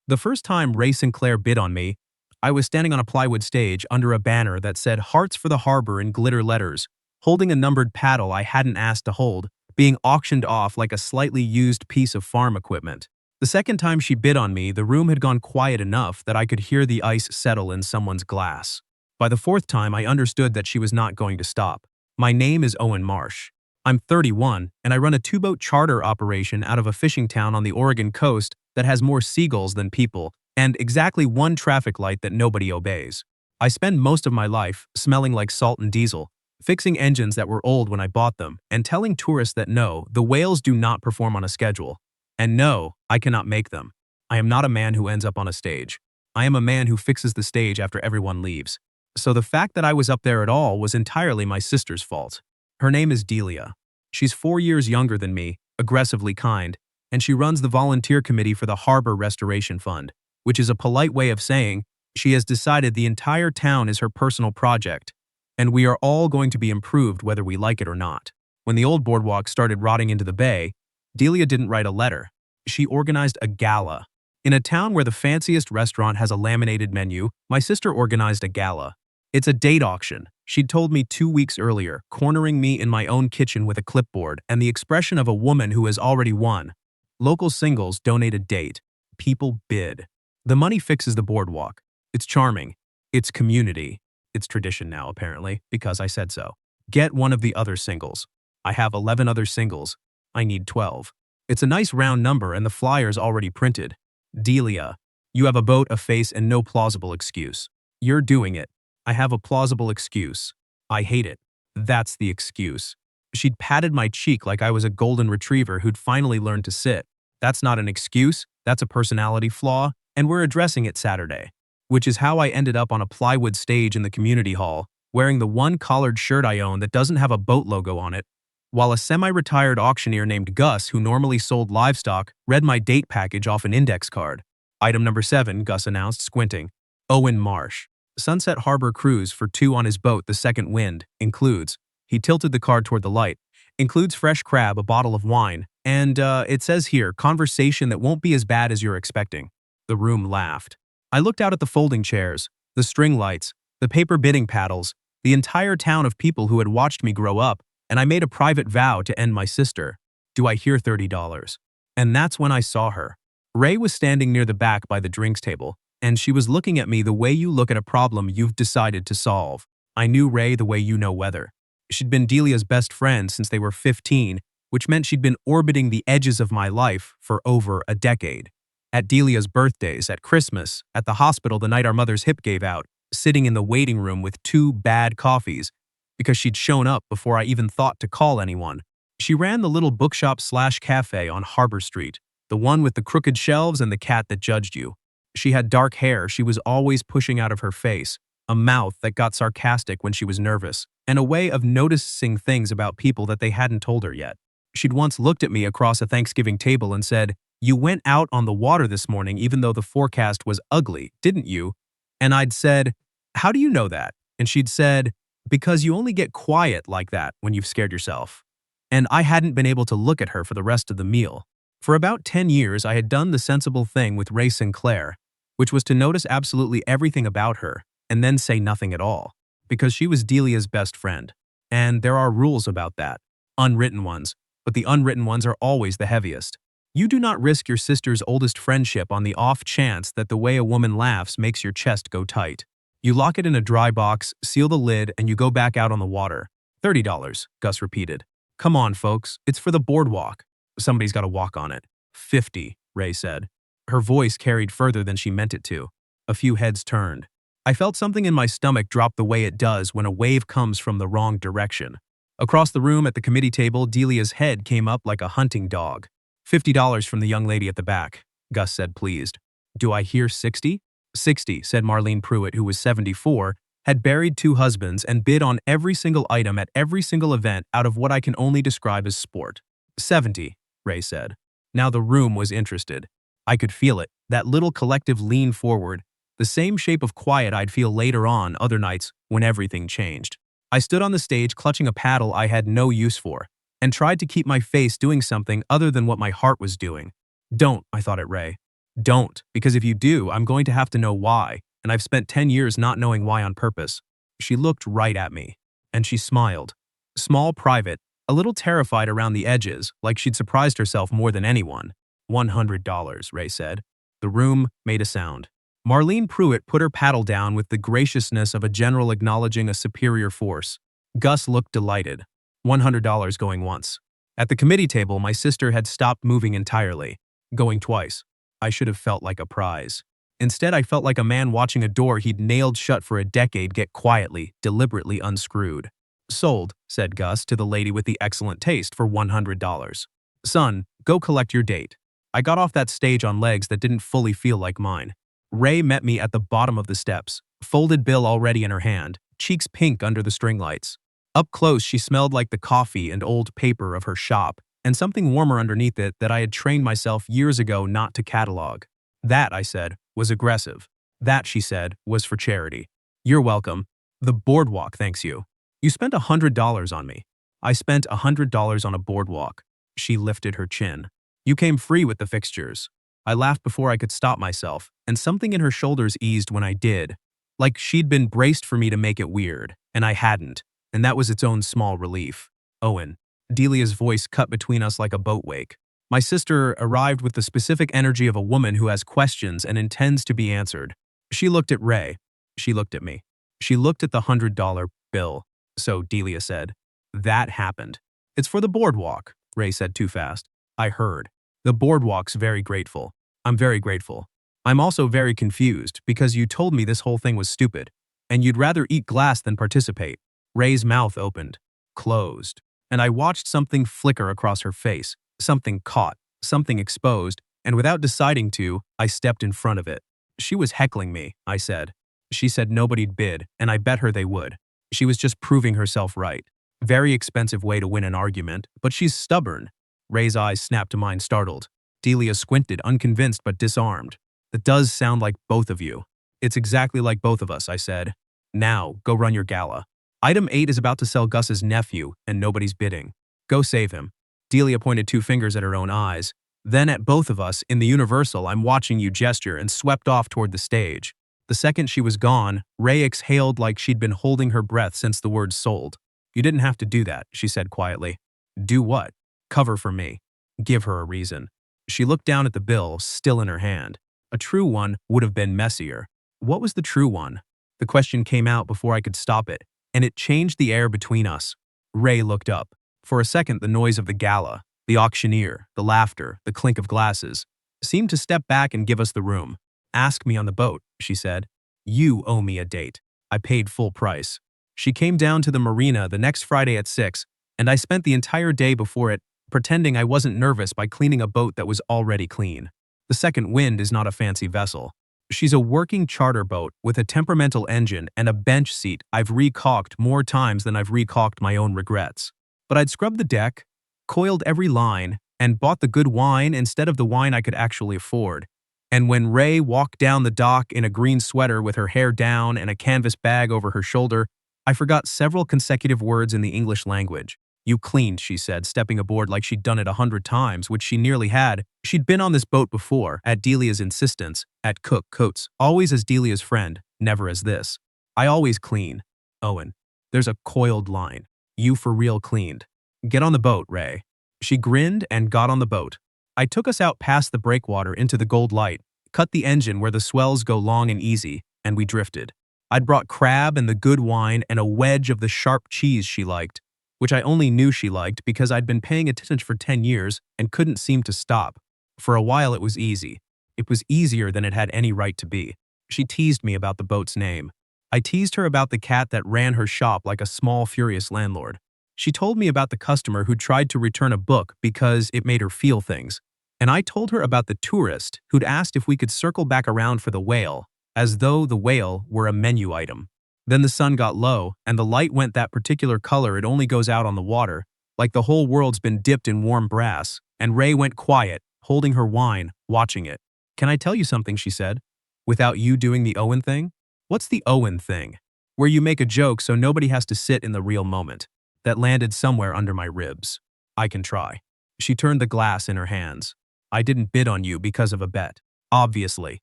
The first time Rae Sinclair bid on me, I was standing on a plywood stage under a banner that said "Hearts for the Harbor" in glitter letters, holding a numbered paddle I hadn't asked to hold, being auctioned off like a slightly used piece of farm equipment. The second time she bid on me, the room had gone quiet enough that I could hear the ice settle in someone's glass. By the fourth time, I understood that she was not going to stop. My name is Owen Marsh. I'm 31, and I run a two-boat charter operation out of a fishing town on the Oregon coast that has more seagulls than people, and exactly one traffic light that nobody obeys. I spend most of my life smelling like salt and diesel, fixing engines that were old when I bought them, and telling tourists that no, the whales do not perform on a schedule. And no, I cannot make them. I am not a man who ends up on a stage. I am a man who fixes the stage after everyone leaves. So the fact that I was up there at all was entirely my sister's fault. Her name is Delia. She's 4 years younger than me, aggressively kind, and she runs the volunteer committee for the Harbor Restoration Fund, which is a polite way of saying she has decided the entire town is her personal project, and we are all going to be improved whether we like it or not. When the old boardwalk started rotting into the bay, Delia didn't write a letter. She organized a gala. In a town where the fanciest restaurant has a laminated menu, my sister organized a gala. It's a date auction, she'd told me 2 weeks earlier, cornering me in my own kitchen with a clipboard and the expression of a woman who has already won. Local singles donate a date. People bid. The money fixes the boardwalk. It's charming. It's community. It's tradition now, apparently, because I said so. Get one of the other singles. I have 11 other singles. I need 12. It's a nice round number and the flyer's already printed. Delia, you have a boat, a face, and no plausible excuse. You're doing it. I have a plausible excuse. I hate it. That's the excuse. She'd patted my cheek like I was a golden retriever who'd finally learned to sit. That's not an excuse, that's a personality flaw, and we're addressing it Saturday. Which is how I ended up on a plywood stage in the community hall, wearing the one collared shirt I own that doesn't have a boat logo on it, while a semi-retired auctioneer named Gus, who normally sold livestock, read my date package off an index card. Item number 7, Gus announced, squinting. Owen Marsh. Sunset Harbor cruise for 2 on his boat, the Second Wind, includes. He tilted the card toward the light. Includes fresh crab, a bottle of wine, and, it says here, conversation that won't be as bad as you're expecting. The room laughed. I looked out at the folding chairs, the string lights, the paper bidding paddles, the entire town of people who had watched me grow up, and I made a private vow to end my sister. Do I hear $30? And that's when I saw her. Rae was standing near the back by the drinks table, and she was looking at me the way you look at a problem you've decided to solve. I knew Rae the way you know weather. She'd been Delia's best friend since they were 15, which meant she'd been orbiting the edges of my life for over a decade. At Delia's birthdays, at Christmas, at the hospital the night our mother's hip gave out, sitting in the waiting room with 2 bad coffees, because she'd shown up before I even thought to call anyone. She ran the little bookshop/cafe on Harbor Street, the one with the crooked shelves and the cat that judged you. She had dark hair she was always pushing out of her face, a mouth that got sarcastic when she was nervous, and a way of noticing things about people that they hadn't told her yet. She'd once looked at me across a Thanksgiving table and said, "You went out on the water this morning even though the forecast was ugly, didn't you?" And I'd said, "How do you know that?" And she'd said, "Because you only get quiet like that when you've scared yourself." And I hadn't been able to look at her for the rest of the meal. For about 10 years, I had done the sensible thing with Rae Sinclair, which was to notice absolutely everything about her and then say nothing at all, because she was Delia's best friend. And there are rules about that, unwritten ones, but the unwritten ones are always the heaviest. You do not risk your sister's oldest friendship on the off chance that the way a woman laughs makes your chest go tight. You lock it in a dry box, seal the lid, and you go back out on the water. $30, Gus repeated. Come on, folks, it's for the boardwalk. Somebody's got to walk on it. 50, Rae said. Her voice carried further than she meant it to. A few heads turned. I felt something in my stomach drop the way it does when a wave comes from the wrong direction. Across the room at the committee table, Delia's head came up like a hunting dog. $50 from the young lady at the back, Gus said, pleased. Do I hear 60? 60, said Marlene Pruitt, who was 74, had buried 2 husbands and bid on every single item at every single event out of what I can only describe as sport. 70, Rae said. Now the room was interested. I could feel it, that little collective lean forward, the same shape of quiet I'd feel later on other nights when everything changed. I stood on the stage clutching a paddle I had no use for, and tried to keep my face doing something other than what my heart was doing. Don't, I thought at Rae. Don't, because if you do, I'm going to have to know why, and I've spent 10 years not knowing why on purpose. She looked right at me, and she smiled. Small, private, a little terrified around the edges, like she'd surprised herself more than anyone. $100, Rae said. The room made a sound. Marlene Pruitt put her paddle down with the graciousness of a general acknowledging a superior force. Gus looked delighted. $100 going once. At the committee table, my sister had stopped moving entirely. Going twice. I should have felt like a prize. Instead, I felt like a man watching a door he'd nailed shut for a decade get quietly, deliberately unscrewed. Sold, said Gus to the lady with the excellent taste for $100. Son, go collect your date. I got off that stage on legs that didn't fully feel like mine. Rae met me at the bottom of the steps, folded bill already in her hand, cheeks pink under the string lights. Up close, she smelled like the coffee and old paper of her shop, and something warmer underneath it that I had trained myself years ago not to catalog. That, I said, was aggressive. That, she said, was for charity. You're welcome. The boardwalk thanks you. You spent $100 on me. I spent $100 on a boardwalk. She lifted her chin. You came free with the fixtures. I laughed before I could stop myself, and something in her shoulders eased when I did. Like she'd been braced for me to make it weird, and I hadn't, and that was its own small relief. Owen. Delia's voice cut between us like a boat wake. My sister arrived with the specific energy of a woman who has questions and intends to be answered. She looked at Rae. She looked at me. She looked at the $100 bill. So, Delia said, that happened. It's for the boardwalk, Rae said too fast. I heard. The boardwalk's very grateful. I'm very grateful. I'm also very confused because you told me this whole thing was stupid, and you'd rather eat glass than participate. Rae's mouth opened, closed, and I watched something flicker across her face, something caught, something exposed, and without deciding to, I stepped in front of it. She was heckling me, I said. She said nobody'd bid, and I bet her they would. She was just proving herself right. Very expensive way to win an argument, but she's stubborn. Rae's eyes snapped to mine, startled. Delia squinted, unconvinced but disarmed. That does sound like both of you. It's exactly like both of us, I said. Now, go run your gala. Item 8 is about to sell Gus's nephew, and nobody's bidding. Go save him. Delia pointed 2 fingers at her own eyes. Then at both of us, in the universal, I'm watching you gesture, and swept off toward the stage. The second she was gone, Rae exhaled like she'd been holding her breath since the word sold. You didn't have to do that, she said quietly. Do what? Cover for me. Give her a reason. She looked down at the bill, still in her hand. A true one would have been messier. What was the true one? The question came out before I could stop it, and it changed the air between us. Rae looked up. For a second, the noise of the gala, the auctioneer, the laughter, the clink of glasses, seemed to step back and give us the room. Ask me on the boat, she said. You owe me a date. I paid full price. She came down to the marina the next Friday at 6, and I spent the entire day before it pretending I wasn't nervous by cleaning a boat that was already clean. The Second Wind is not a fancy vessel. She's a working charter boat with a temperamental engine and a bench seat I've recaulked more times than I've recaulked my own regrets. But I'd scrubbed the deck, coiled every line, and bought the good wine instead of the wine I could actually afford. And when Rae walked down the dock in a green sweater with her hair down and a canvas bag over her shoulder, I forgot several consecutive words in the English language. You cleaned, she said, stepping aboard like she'd done it 100 times, which she nearly had. She'd been on this boat before, at Delia's insistence, at Cook Coates, always as Delia's friend, never as this. I always clean. Owen. There's a coiled line. You for real cleaned. Get on the boat, Rae. She grinned and got on the boat. I took us out past the breakwater into the gold light, cut the engine where the swells go long and easy, and we drifted. I'd brought crab and the good wine and a wedge of the sharp cheese she liked, which I only knew she liked because I'd been paying attention for 10 years and couldn't seem to stop. For a while it was easy. It was easier than it had any right to be. She teased me about the boat's name. I teased her about the cat that ran her shop like a small, furious landlord. She told me about the customer who tried to return a book because it made her feel things. And I told her about the tourist who'd asked if we could circle back around for the whale, as though the whale were a menu item. Then the sun got low, and the light went that particular color it only goes out on the water, like the whole world's been dipped in warm brass, and Rae went quiet, holding her wine, watching it. Can I tell you something, she said, without you doing the Owen thing? What's the Owen thing? Where you make a joke so nobody has to sit in the real moment. That landed somewhere under my ribs. I can try. She turned the glass in her hands. I didn't bid on you because of a bet. Obviously.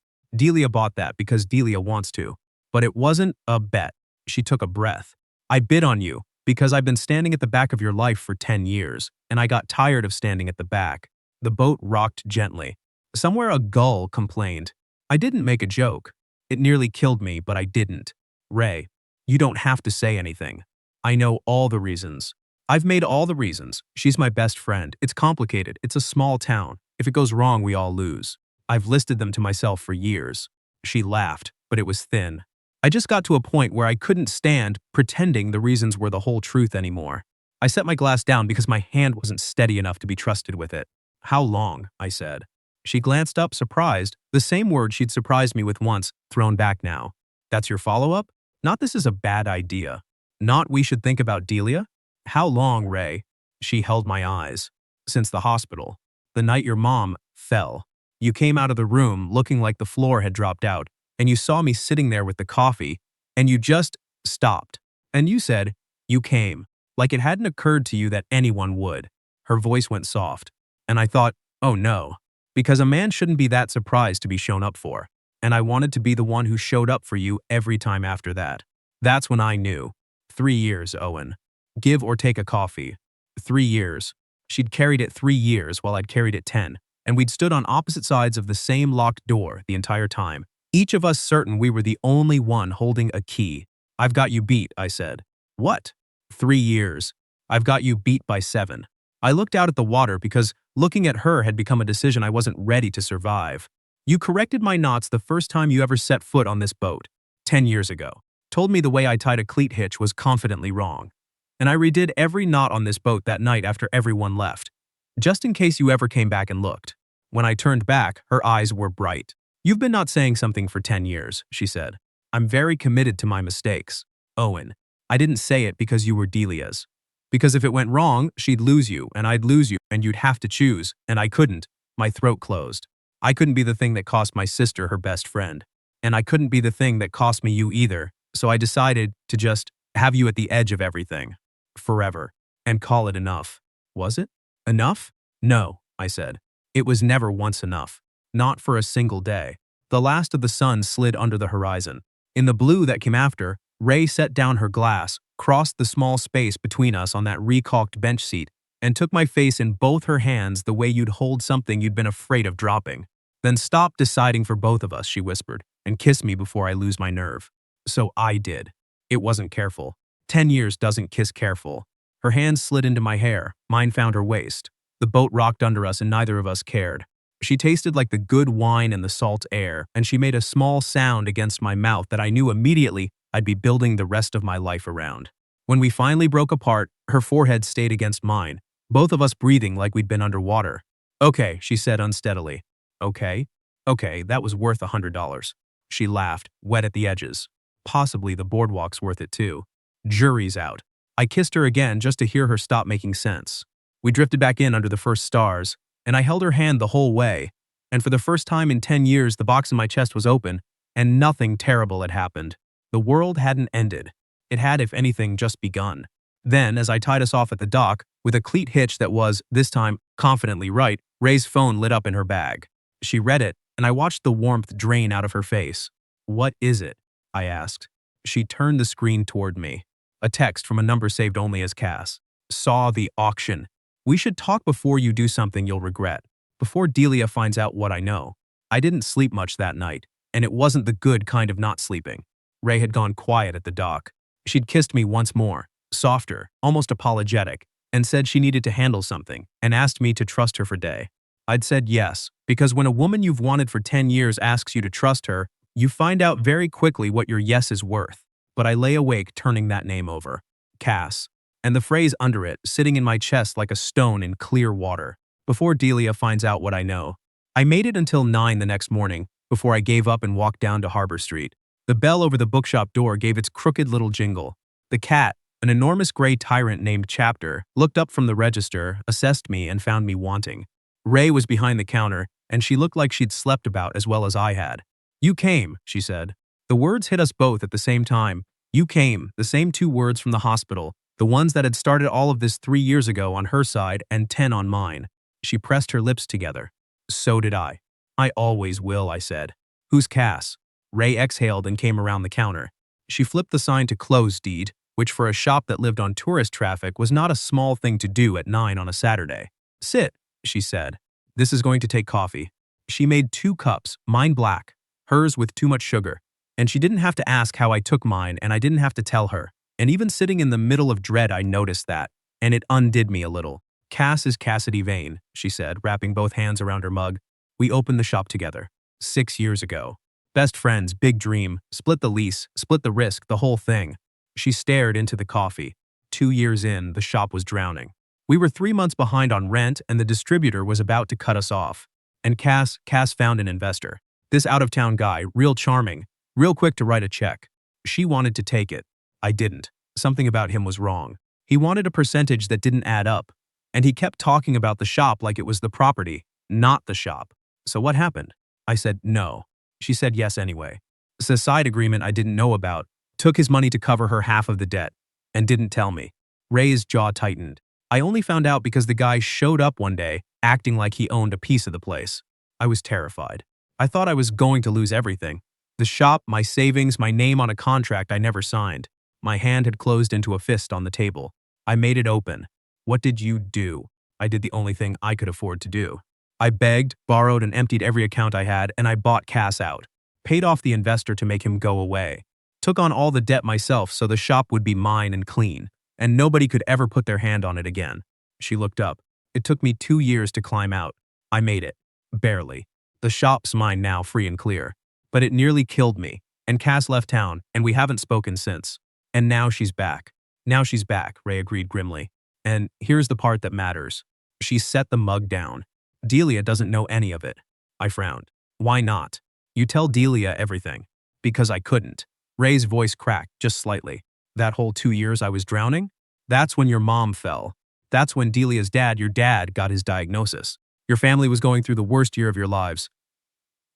Delia bought that because Delia wants to. But it wasn't a bet. She took a breath. I bid on you because I've been standing at the back of your life for 10 years, and I got tired of standing at the back. The boat rocked gently. Somewhere a gull complained. I didn't make a joke. It nearly killed me, but I didn't. Rae, you don't have to say anything. I know all the reasons. I've made all the reasons. She's my best friend. It's complicated. It's a small town. If it goes wrong, we all lose. I've listed them to myself for years. She laughed, but it was thin. I just got to a point where I couldn't stand pretending the reasons were the whole truth anymore. I set my glass down because my hand wasn't steady enough to be trusted with it. How long? I said. She glanced up, surprised, the same word she'd surprised me with once, thrown back now. That's your follow-up? Not this is a bad idea. Not we should think about Delia? How long, Rae? She held my eyes. Since the hospital. The night your mom fell. You came out of the room looking like the floor had dropped out, and you saw me sitting there with the coffee, and you just stopped. And you said, you came. Like it hadn't occurred to you that anyone would. Her voice went soft. And I thought, oh no. Because a man shouldn't be that surprised to be shown up for. And I wanted to be the one who showed up for you every time after that. That's when I knew. 3 years, Owen. Give or take a coffee. 3 years. She'd carried it 3 years while I'd carried it 10, and we'd stood on opposite sides of the same locked door the entire time, each of us certain we were the only one holding a key. I've got you beat, I said. What? 3 years. I've got you beat by 7. I looked out at the water because looking at her had become a decision I wasn't ready to survive. You corrected my knots the first time you ever set foot on this boat, 10 years ago. Told me the way I tied a cleat hitch was confidently wrong. And I redid every knot on this boat that night after everyone left, just in case you ever came back and looked. When I turned back, her eyes were bright. You've been not saying something for 10 years, she said. I'm very committed to my mistakes. Owen, I didn't say it because you were Delia's. Because if it went wrong, she'd lose you, and I'd lose you, and you'd have to choose, and I couldn't. My throat closed. I couldn't be the thing that cost my sister her best friend. And I couldn't be the thing that cost me you either, so I decided to just have you at the edge of everything. Forever. And call it enough. Was it? Enough? No, I said. It was never once enough. Not for a single day. The last of the sun slid under the horizon. In the blue that came after, Rae set down her glass, crossed the small space between us on that recalked bench seat, and took my face in both her hands the way you'd hold something you'd been afraid of dropping. Then stop deciding for both of us, she whispered, and kiss me before I lose my nerve. So I did. It wasn't careful. 10 years doesn't kiss careful. Her hands slid into my hair, mine found her waist. The boat rocked under us and neither of us cared. She tasted like the good wine and the salt air, and she made a small sound against my mouth that I knew immediately I'd be building the rest of my life around. When we finally broke apart, her forehead stayed against mine, both of us breathing like we'd been underwater. Okay, she said unsteadily. Okay, that was worth $100. She laughed, wet at the edges. Possibly the boardwalk's worth it too. Jury's out. I kissed her again just to hear her stop making sense. We drifted back in under the first stars, and I held her hand the whole way, and for the first time in 10 years the box in my chest was open, and nothing terrible had happened. The world hadn't ended. It had, if anything, just begun. Then, as I tied us off at the dock, with a cleat hitch that was, this time, confidently right, Rae's phone lit up in her bag. She read it, and I watched the warmth drain out of her face. What is it? I asked. She turned the screen toward me. A text from a number saved only as Cass. Saw the auction. We should talk before you do something you'll regret. Before Delia finds out what I know. I didn't sleep much that night, and it wasn't the good kind of not sleeping. Rae had gone quiet at the dock. She'd kissed me once more, softer, almost apologetic, and said she needed to handle something, and asked me to trust her for day. I'd said yes, because when a woman you've wanted for 10 years asks you to trust her, you find out very quickly what your yes is worth. But I lay awake turning that name over. Cass. And the phrase under it, sitting in my chest like a stone in clear water. Before Delia finds out what I know. I made it until 9 the next morning, before I gave up and walked down to Harbor Street. The bell over the bookshop door gave its crooked little jingle. The cat, an enormous gray tyrant named Chapter, looked up from the register, assessed me, and found me wanting. Rae was behind the counter, and she looked like she'd slept about as well as I had. You came, she said. The words hit us both at the same time. You came, the same 2 words from the hospital, the ones that had started all of this 3 years ago on her side and 10 on mine. She pressed her lips together. So did I. I always will, I said. Who's Cass? Rae exhaled and came around the counter. She flipped the sign to close deed, which for a shop that lived on tourist traffic was not a small thing to do at 9 on a Saturday. Sit, she said. This is going to take coffee. She made 2 cups, mine black, hers with too much sugar. And she didn't have to ask how I took mine, and I didn't have to tell her. And even sitting in the middle of dread, I noticed that, and it undid me a little. Cass is Cassidy Vane, she said, wrapping both hands around her mug. We opened the shop together. 6 years ago. Best friends, big dream, split the lease, split the risk, the whole thing. She stared into the coffee. 2 years in, the shop was drowning. We were 3 months behind on rent, and the distributor was about to cut us off. And Cass found an investor. This out-of-town guy, real charming, real quick to write a check. She wanted to take it. I didn't. Something about him was wrong. He wanted a percentage that didn't add up. And he kept talking about the shop like it was the property, not the shop. So what happened? I said no. She said yes anyway. It's a side agreement I didn't know about. Took his money to cover her half of the debt. And didn't tell me. Rae's jaw tightened. I only found out because the guy showed up one day, acting like he owned a piece of the place. I was terrified. I thought I was going to lose everything. The shop, my savings, my name on a contract I never signed. My hand had closed into a fist on the table. I made it open. What did you do? I did the only thing I could afford to do. I begged, borrowed, and emptied every account I had, and I bought Cass out. Paid off the investor to make him go away. Took on all the debt myself so the shop would be mine and clean, and nobody could ever put their hand on it again. She looked up. It took me 2 years to climb out. I made it. Barely. The shop's mine now, free and clear. But it nearly killed me, and Cass left town, and we haven't spoken since. And now she's back. Now she's back, Rae agreed grimly. And here's the part that matters. She set the mug down. Delia doesn't know any of it. I frowned. Why not? You tell Delia everything. Because I couldn't. Rae's voice cracked just slightly. That whole 2 years I was drowning? That's when your mom fell. That's when Delia's dad, your dad, got his diagnosis. Your family was going through the worst year of your lives.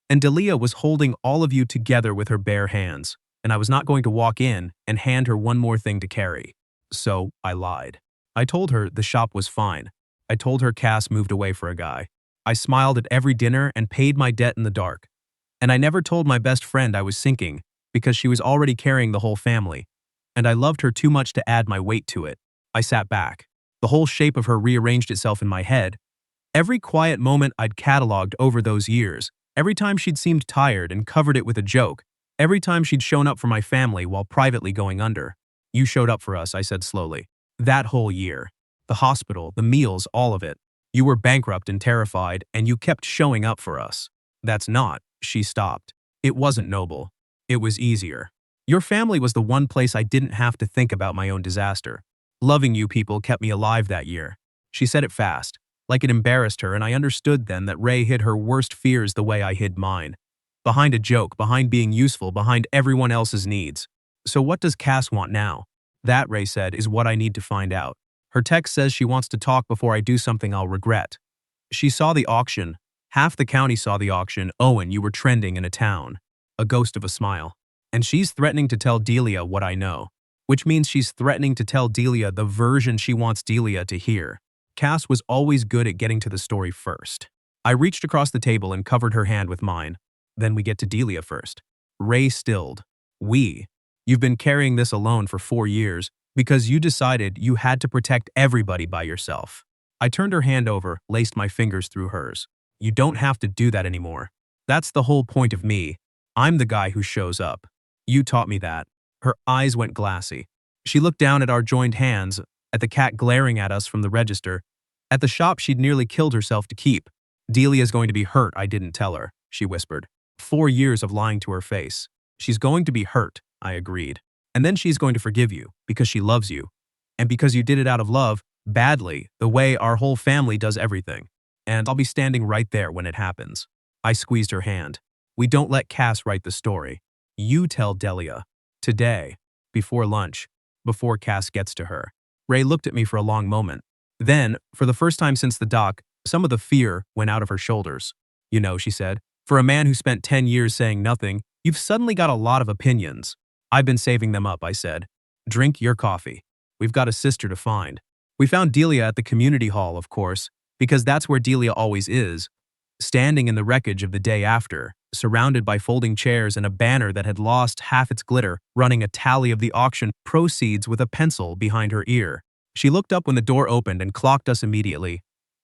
And Delia was holding all of you together with her bare hands. And I was not going to walk in and hand her one more thing to carry. So I lied. I told her the shop was fine. I told her Cass moved away for a guy. I smiled at every dinner and paid my debt in the dark. And I never told my best friend I was sinking because she was already carrying the whole family. And I loved her too much to add my weight to it. I sat back. The whole shape of her rearranged itself in my head. Every quiet moment I'd cataloged over those years, every time she'd seemed tired and covered it with a joke, every time she'd shown up for my family while privately going under. You showed up for us, I said slowly. That whole year. The hospital, the meals, all of it. You were bankrupt and terrified, and you kept showing up for us. That's not, she stopped. It wasn't noble. It was easier. Your family was the one place I didn't have to think about my own disaster. Loving you people kept me alive that year. She said it fast, like it embarrassed her, and I understood then that Rae hid her worst fears the way I hid mine. Behind a joke, behind being useful, behind everyone else's needs. So what does Cass want now? That, Rae said, is what I need to find out. Her text says she wants to talk before I do something I'll regret. She saw the auction. Half the county saw the auction. Owen, you were trending in a town. A ghost of a smile. And she's threatening to tell Delia what I know. Which means she's threatening to tell Delia the version she wants Delia to hear. Cass was always good at getting to the story first. I reached across the table and covered her hand with mine. Then we get to Delia first. Rae stilled. You've been carrying this alone for 4 years because you decided you had to protect everybody by yourself. I turned her hand over, laced my fingers through hers. You don't have to do that anymore. That's the whole point of me. I'm the guy who shows up. You taught me that. Her eyes went glassy. She looked down at our joined hands, at the cat glaring at us from the register, at the shop she'd nearly killed herself to keep. Delia's going to be hurt, I didn't tell her, she whispered. 4 years of lying to her face. She's going to be hurt, I agreed. And then she's going to forgive you, because she loves you. And because you did it out of love, badly, the way our whole family does everything. And I'll be standing right there when it happens. I squeezed her hand. We don't let Cass write the story. You tell Delia. Today. Before lunch. Before Cass gets to her. Rae looked at me for a long moment. Then, for the first time since the doc, some of the fear went out of her shoulders. You know, she said, for a man who spent 10 years saying nothing, you've suddenly got a lot of opinions. I've been saving them up, I said. Drink your coffee. We've got a sister to find. We found Delia at the community hall, of course, because that's where Delia always is. standing in the wreckage of the day after, surrounded by folding chairs and a banner that had lost half its glitter, running a tally of the auction proceeds with a pencil behind her ear. She looked up when the door opened and clocked us immediately.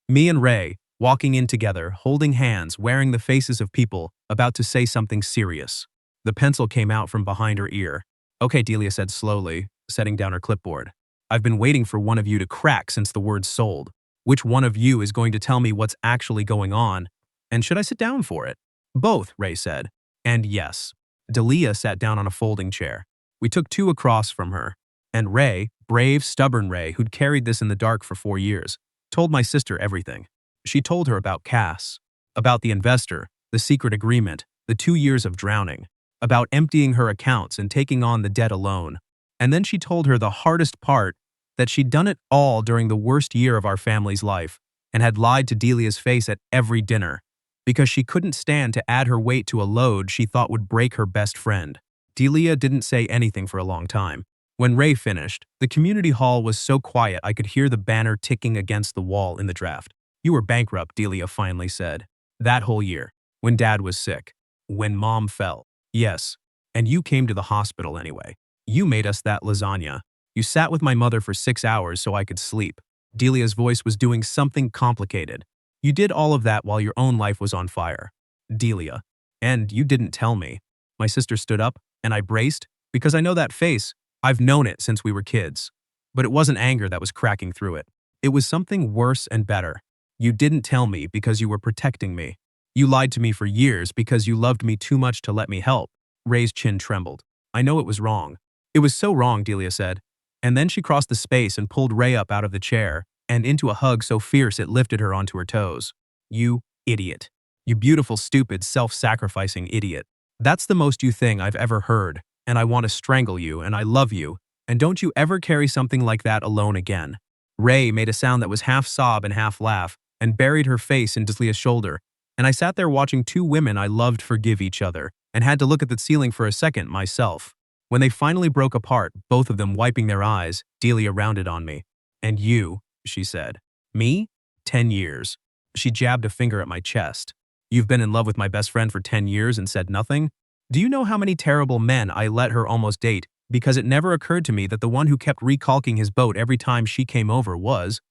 Me and Rae, walking in together, holding hands, wearing the faces of people about to say something serious. The pencil came out from behind her ear. "Okay," Delia said slowly, setting down her clipboard. "I've been waiting for one of you to crack since the word sold. Which one of you is going to tell me what's actually going on? And should I sit down for it?" "Both," Rae said. And yes. Delia sat down on a folding chair. We took two across from her. And Rae, brave, stubborn Rae, who'd carried this in the dark for 4 years, told my sister everything. She told her about Cass, about the investor, the secret agreement, the 2 years of drowning, about emptying her accounts and taking on the debt alone. And then she told her the hardest part, that she'd done it all during the worst year of our family's life and had lied to Delia's face at every dinner because she couldn't stand to add her weight to a load she thought would break her best friend. Delia didn't say anything for a long time. When Rae finished, the community hall was so quiet I could hear the banner ticking against the wall in the draft. "You were bankrupt," Delia finally said. "That whole year. When Dad was sick. When Mom fell. Yes. And you came to the hospital anyway. You made us that lasagna. You sat with my mother for 6 hours so I could sleep." Delia's voice was doing something complicated. "You did all of that while your own life was on fire." Delia. "And you didn't tell me." My sister stood up, and I braced, because I know that face. I've known it since we were kids. But it wasn't anger that was cracking through it. It was something worse and better. "You didn't tell me because you were protecting me. You lied to me for years because you loved me too much to let me help." Rae's chin trembled. "I know it was wrong." "It was so wrong," Delia said. And then she crossed the space and pulled Rae up out of the chair and into a hug so fierce it lifted her onto her toes. "You idiot. You beautiful, stupid, self-sacrificing idiot. That's the most you thing I've ever heard, and I want to strangle you, and I love you, and don't you ever carry something like that alone again." Rae made a sound that was half sob and half laugh and buried her face in Delia's shoulder, and I sat there watching two women I loved forgive each other and had to look at the ceiling for a second myself. When they finally broke apart, both of them wiping their eyes, Delia rounded on me. "And you," she said. "Me? 10 years. She jabbed a finger at my chest. "You've been in love with my best friend for 10 years and said nothing? Do you know how many terrible men I let her almost date because it never occurred to me that the one who kept recalking his boat every time she came over was—"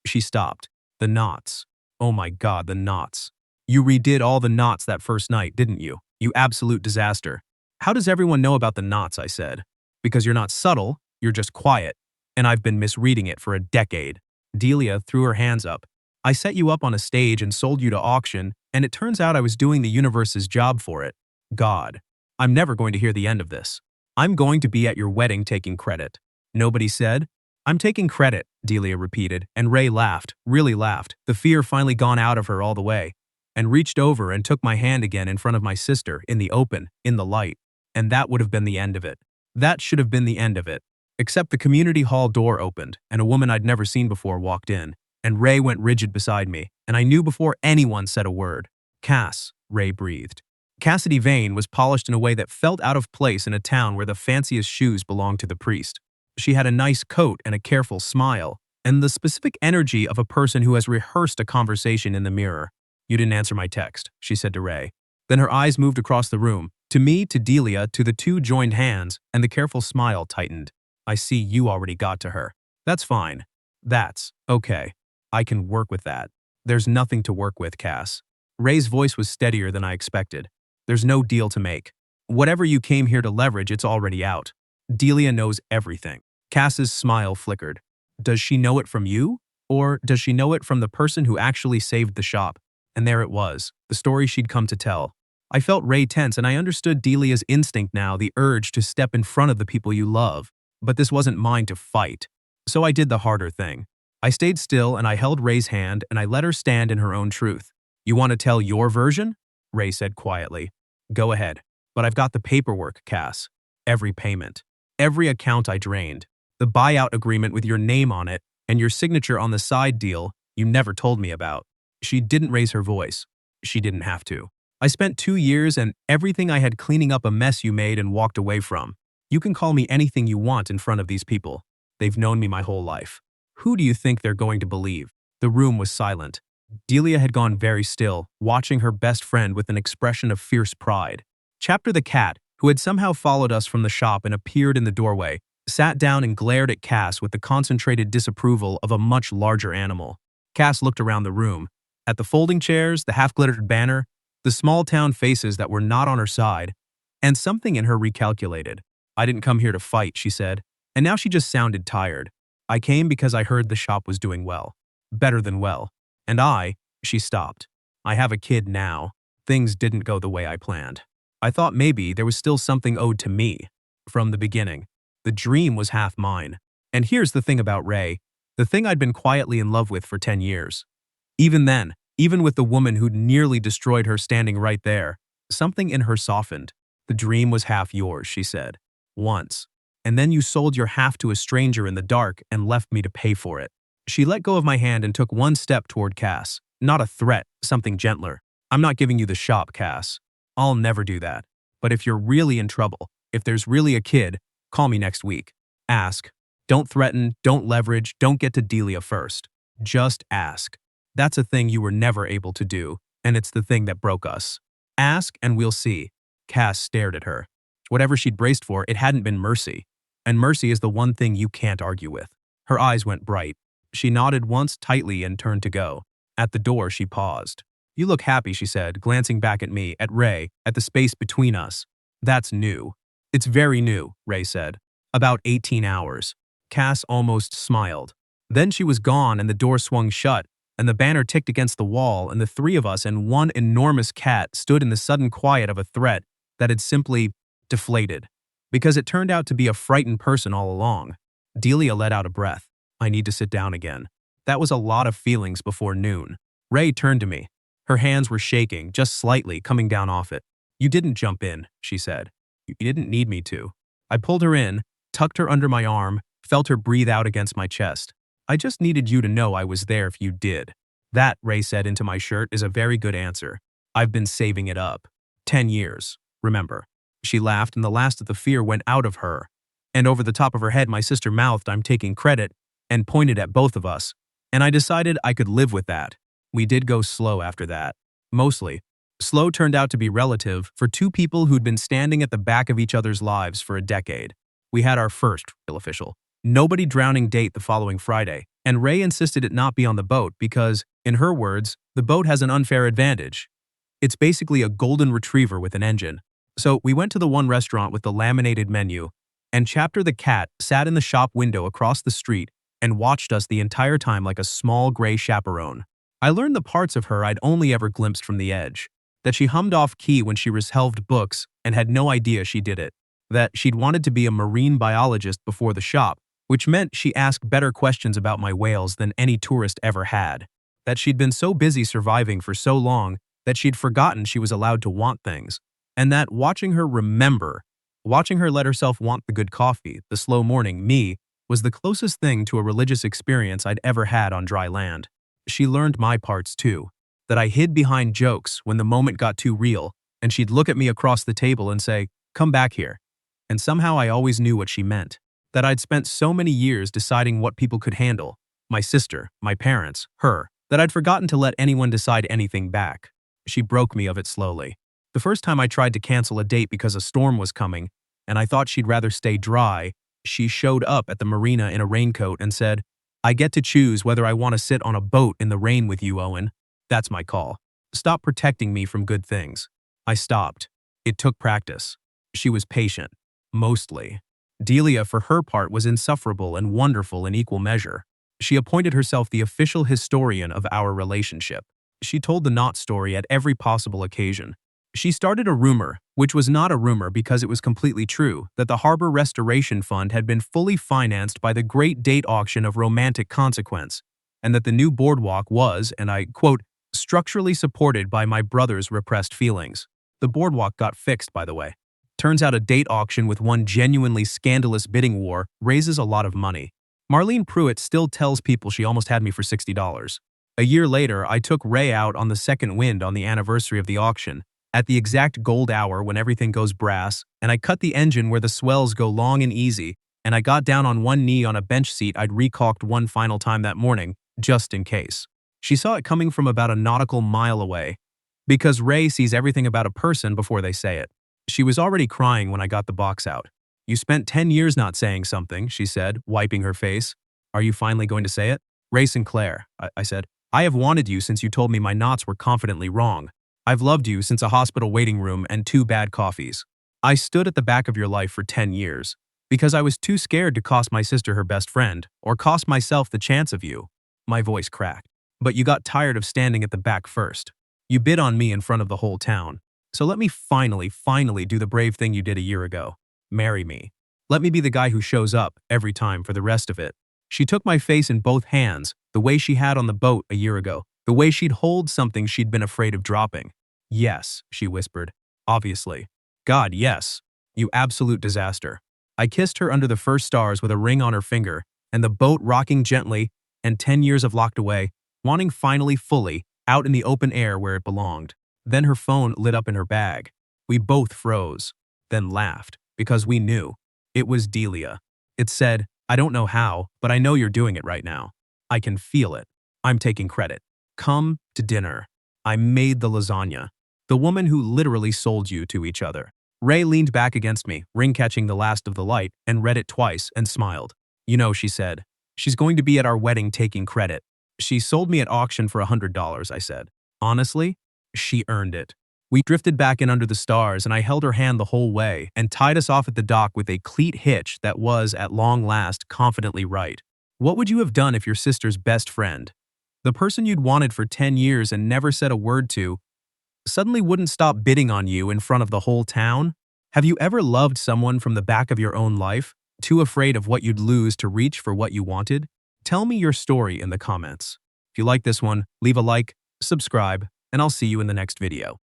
She stopped. "The knots. Oh my God, the knots. You redid all the knots that first night, didn't you? You absolute disaster." "How does everyone know about the knots?" I said. "Because you're not subtle, you're just quiet. And I've been misreading it for a decade." Delia threw her hands up. "I set you up on a stage and sold you to auction, and it turns out I was doing the universe's job for it. God. I'm never going to hear the end of this. I'm going to be at your wedding taking credit." "Nobody said?" "I'm taking credit," Delia repeated, and Rae laughed, really laughed, the fear finally gone out of her all the way, and reached over and took my hand again in front of my sister, in the open, in the light. And that would have been the end of it. That should have been the end of it. Except the community hall door opened, and a woman I'd never seen before walked in, and Rae went rigid beside me, and I knew before anyone said a word. "Cass," Rae breathed. Cassidy Vane was polished in a way that felt out of place in a town where the fanciest shoes belonged to the priest. She had a nice coat and a careful smile, and the specific energy of a person who has rehearsed a conversation in the mirror. "You didn't answer my text," she said to Rae. Then her eyes moved across the room, to me, to Delia, to the two joined hands, and the careful smile tightened. "I see you already got to her. That's fine. That's okay. I can work with that." "There's nothing to work with, Cass." Rae's voice was steadier than I expected. "There's no deal to make. Whatever you came here to leverage, it's already out. Delia knows everything." Cass's smile flickered. "Does she know it from you? Or does she know it from the person who actually saved the shop?" And there it was, the story she'd come to tell. I felt Rae tense, and I understood Delia's instinct now, the urge to step in front of the people you love. But this wasn't mine to fight. So I did the harder thing. I stayed still, and I held Rae's hand, and I let her stand in her own truth. "You want to tell your version?" Rae said quietly. "Go ahead. But I've got the paperwork, Cass. Every payment. Every account I drained. The buyout agreement with your name on it, and your signature on the side deal you never told me about." She didn't raise her voice. She didn't have to. "I spent 2 years and everything I had cleaning up a mess you made and walked away from. You can call me anything you want in front of these people. They've known me my whole life. Who do you think they're going to believe?" The room was silent. Delia had gone very still, watching her best friend with an expression of fierce pride. Chapter the cat, who had somehow followed us from the shop and appeared in the doorway, sat down and glared at Cass with the concentrated disapproval of a much larger animal. Cass looked around the room, at the folding chairs, the half-glittered banner, the small-town faces that were not on her side, and something in her recalculated. "I didn't come here to fight," she said, and now she just sounded tired. "I came because I heard the shop was doing well. Better than well. And she stopped. "I have a kid now. Things didn't go the way I planned. I thought maybe there was still something owed to me. From the beginning. The dream was half mine. And here's the thing about Rae, the thing I'd been quietly in love with for 10 years. Even then, even with the woman who'd nearly destroyed her standing right there, something in her softened. The dream was half yours," she said. "Once. And then you sold your half to a stranger in the dark and left me to pay for it." She let go of my hand and took one step toward Cass. Not a threat, something gentler. "I'm not giving you the shop, Cass. I'll never do that. But if you're really in trouble, if there's really a kid, call me next week. Ask. Don't threaten, don't leverage, don't get to Delia first. Just ask. That's a thing you were never able to do, and it's the thing that broke us. Ask and we'll see." Cass stared at her. Whatever she'd braced for, it hadn't been mercy. And mercy is the one thing you can't argue with. Her eyes went bright. She nodded once tightly and turned to go. At the door, she paused. "You look happy," she said, glancing back at me, at Rae, at the space between us. "That's new." "It's very new," Rae said. "About 18 hours. Cass almost smiled. Then she was gone and the door swung shut, and the banner ticked against the wall, and the three of us and one enormous cat stood in the sudden quiet of a threat that had simply deflated. Because it turned out to be a frightened person all along. Delia let out a breath. "I need to sit down again." That was a lot of feelings before noon. Rae turned to me. Her hands were shaking, just slightly, coming down off it. "You didn't jump in," she said. "You didn't need me to." I pulled her in, tucked her under my arm, felt her breathe out against my chest. "I just needed you to know I was there if you did." "That," Rae said into my shirt, "is a very good answer. I've been saving it up. 10 years, remember." She laughed and the last of the fear went out of her. And over the top of her head my sister mouthed, "I'm taking credit," and pointed at both of us. And I decided I could live with that. We did go slow after that. Mostly. Slow turned out to be relative for two people who'd been standing at the back of each other's lives for a decade. We had our first real official nobody drowning date the following Friday, and Rae insisted it not be on the boat because, in her words, the boat has an unfair advantage. It's basically a golden retriever with an engine. So we went to the one restaurant with the laminated menu, and Chapter the cat sat in the shop window across the street and watched us the entire time like a small gray chaperone. I learned the parts of her I'd only ever glimpsed from the edge. That she hummed off key when she reshelved books and had no idea she did it. That she'd wanted to be a marine biologist before the shop, which meant she asked better questions about my whales than any tourist ever had. That she'd been so busy surviving for so long that she'd forgotten she was allowed to want things. And that watching her let herself want the good coffee, the slow morning me, was the closest thing to a religious experience I'd ever had on dry land. She learned my parts too. That I hid behind jokes when the moment got too real, and she'd look at me across the table and say, "Come back here." And somehow I always knew what she meant. That I'd spent so many years deciding what people could handle. My sister, my parents, her. That I'd forgotten to let anyone decide anything back. She broke me of it slowly. The first time I tried to cancel a date because a storm was coming, and I thought she'd rather stay dry, she showed up at the marina in a raincoat and said, "I get to choose whether I want to sit on a boat in the rain with you, Owen. That's my call. Stop protecting me from good things." I stopped. It took practice. She was patient. Mostly. Delia, for her part, was insufferable and wonderful in equal measure. She appointed herself the official historian of our relationship. She told the not story at every possible occasion. She started a rumor, which was not a rumor because it was completely true, that the Harbor Restoration Fund had been fully financed by the great date auction of romantic consequence, and that the new boardwalk was, and I quote, "structurally supported by my brother's repressed feelings." The boardwalk got fixed, by the way. Turns out a date auction with one genuinely scandalous bidding war raises a lot of money. Marlene Pruitt still tells people she almost had me for $60. A year later, I took Rae out on the second wind on the anniversary of the auction, at the exact gold hour when everything goes brass, and I cut the engine where the swells go long and easy, and I got down on one knee on a bench seat I'd recalked one final time that morning, just in case. She saw it coming from about a nautical mile away, because Rae sees everything about a person before they say it. She was already crying when I got the box out. "You spent 10 years not saying something," she said, wiping her face. "Are you finally going to say it?" "Rae Sinclair," I said. "I have wanted you since you told me my knots were confidently wrong. I've loved you since a hospital waiting room and 2 bad coffees. I stood at the back of your life for 10 years, because I was too scared to cost my sister her best friend, or cost myself the chance of you." My voice cracked. "But you got tired of standing at the back first. You bid on me in front of the whole town. So let me finally do the brave thing you did a year ago. Marry me. Let me be the guy who shows up every time for the rest of it." She took my face in both hands, the way she had on the boat a year ago, the way she'd hold something she'd been afraid of dropping. "Yes," she whispered. "Obviously. God, yes. You absolute disaster." I kissed her under the first stars with a ring on her finger, and the boat rocking gently, and 10 years of locked away, wanting finally fully, out in the open air where it belonged. Then her phone lit up in her bag. We both froze, then laughed, because we knew. It was Delia. It said, "I don't know how, but I know you're doing it right now. I can feel it. I'm taking credit. Come to dinner. I made the lasagna." The woman who literally sold you to each other. Rae leaned back against me, ring catching the last of the light, and read it twice and smiled. "You know," she said, "she's going to be at our wedding taking credit." "She sold me at auction for $100, I said. "Honestly, she earned it." We drifted back in under the stars, and I held her hand the whole way and tied us off at the dock with a cleat hitch that was, at long last, confidently right. What would you have done if your sister's best friend, the person you'd wanted for 10 years and never said a word to, suddenly wouldn't stop bidding on you in front of the whole town? Have you ever loved someone from the back of your own life, too afraid of what you'd lose to reach for what you wanted? Tell me your story in the comments. If you like this one, leave a like, subscribe, and I'll see you in the next video.